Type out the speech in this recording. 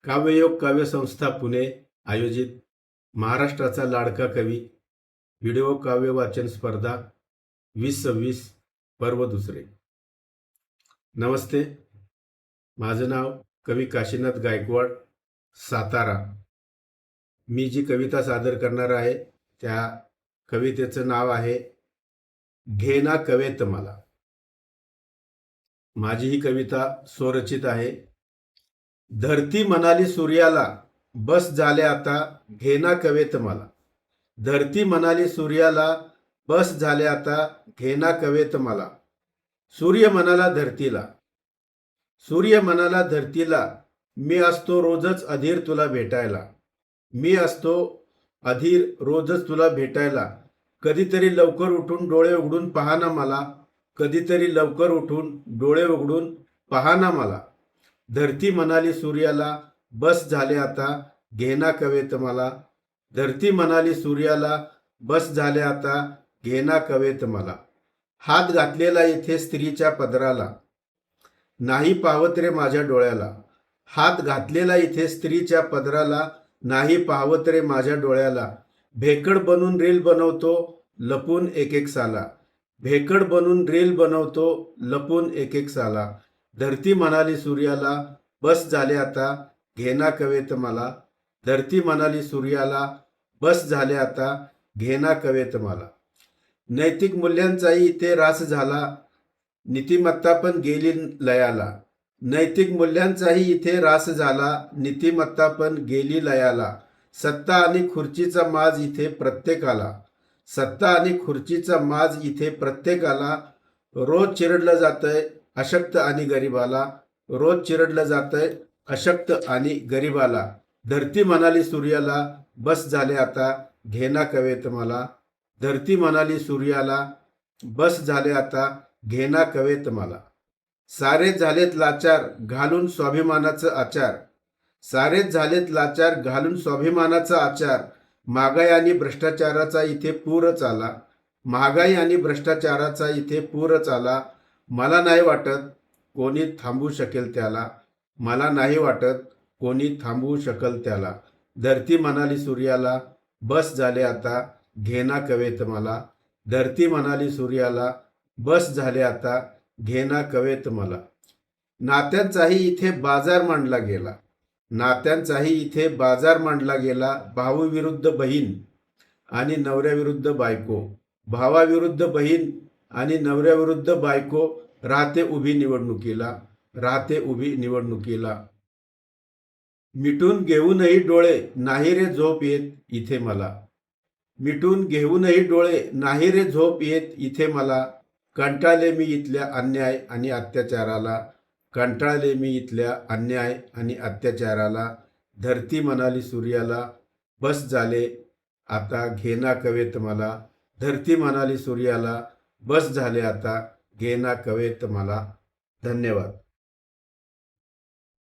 काव्ययोग काव्य संस्था पुणे आयोजित महाराष्ट्राचा लाडका कवी व्हिडिओ काव्य वाचन स्पर्धा 2026 पर्व दुसरे। नमस्ते, माझं नाव कवी काशीनाथ गायकवाड, सातारा। मी जी कविता सादर करणार आहे त्या कवितेचं नाव आहे घेना कवेत मला। माझी ही कविता स्वरचित आहे। धरती म्हणाली सूर्याला, बस झाले आता घेना कवेत मला। धरती म्हणाली सूर्याला, बस झाले आता घेना कवेत मला। सूर्य म्हणाला धरतीला, सूर्य म्हणाला धरतीला, मी असतो रोजच अधीर तुला भेटायला। मी असतो अधीर रोजच तुला भेटायला। कधीतरी लवकर उठून डोळे उघडून पहा ना मला, कधीतरी लवकर उठून डोळे उघडून पहा ना मला। धरती म्हणाली सूर्याला, बस झाले आता घेना कवेत मला। धरती म्हणाली सूर्याला, बस झाले आता घेना कवेत मला। हात घातलेला इथे स्त्रीच्या पदराला, नाही पाहत रे माझ्या डोळ्याला। हात घातलेला इथे स्त्रीच्या पदराला, नाही पाहत रे माझ्या डोळ्याला। भेकड बनून रील बनवतो लपून एक एक साला, भेकड बनून रील बनवतो लपून एक एक साला। धरती म्हणाली सूर्याला, बस झाले आता घेना कवेत मला। धरती म्हणाली सूर्याला, बस झाले आता घेना कवेत मला। नैतिक मूल्यांचाही इथे रास झाला, नीतिमत्ता पण गेली लयाला। नैतिक मूल्यांचाही इथे रास झाला, नीतिमत्ता पण गेली लयाला। सत्ता आणि खुर्चीचा माज इथे प्रत्येकाला, सत्ता आणि खुर्चीचा माज इथे प्रत्येकाला। रोज चिरडलं जातंय अशक्त आणि गरीबाला, रोज चिरडलं जातंय अशक्त आणि गरीबाला। धरती म्हणाली सूर्याला, बस झाले आता घेना कवेत मला। धरती म्हणाली सूर्याला, बस झाले आता घेना कवेत मला। सारेच झालेत लाचार घालून स्वाभिमानाचं आचार, सारेच झालेत लाचार घालून स्वाभिमानाचा आचार। महागाई आणि भ्रष्टाचाराचा इथे पूरच आला, महागाई आणि भ्रष्टाचाराचा इथे पूरच आला। मला नाही वाटत कोणी थांबवू शकेल त्याला, मला नाही वाटत कोणी थांबवू शकेल त्याला। धरती म्हणाली सूर्याला, बस झाले आता घेना कवेत मला। धरती म्हणाली सूर्याला, बस झाले आता घेना कवेत मला। नात्यांचाही इथे बाजार मांडला गेला, नात्यांचाही इथे बाजार मांडला गेला। भाऊ विरुद्ध बहीण आणि नवऱ्याविरुद्ध बायको, भावाविरुद्ध बहीण आणि नवऱ्याविरुद्ध बायको राहते उभी निवडणुकीला, राहते उभी निवडणुकीला। मिटून घेऊनही डोळे नाही रे झोप येत इथे मला, मिटून घेऊनही डोळे नाही रे झोप येत इथे मला। कंटाळले मी इथल्या अन्याय आणि अत्याचाराला, कंटाळले मी इथल्या अन्याय आणि अत्याचाराला। धरती म्हणाली सूर्याला, बस झाले आता घेना कवेत मला। धरती म्हणाली सूर्याला, बस झाले आता घेना कवेत मला। धन्यवाद।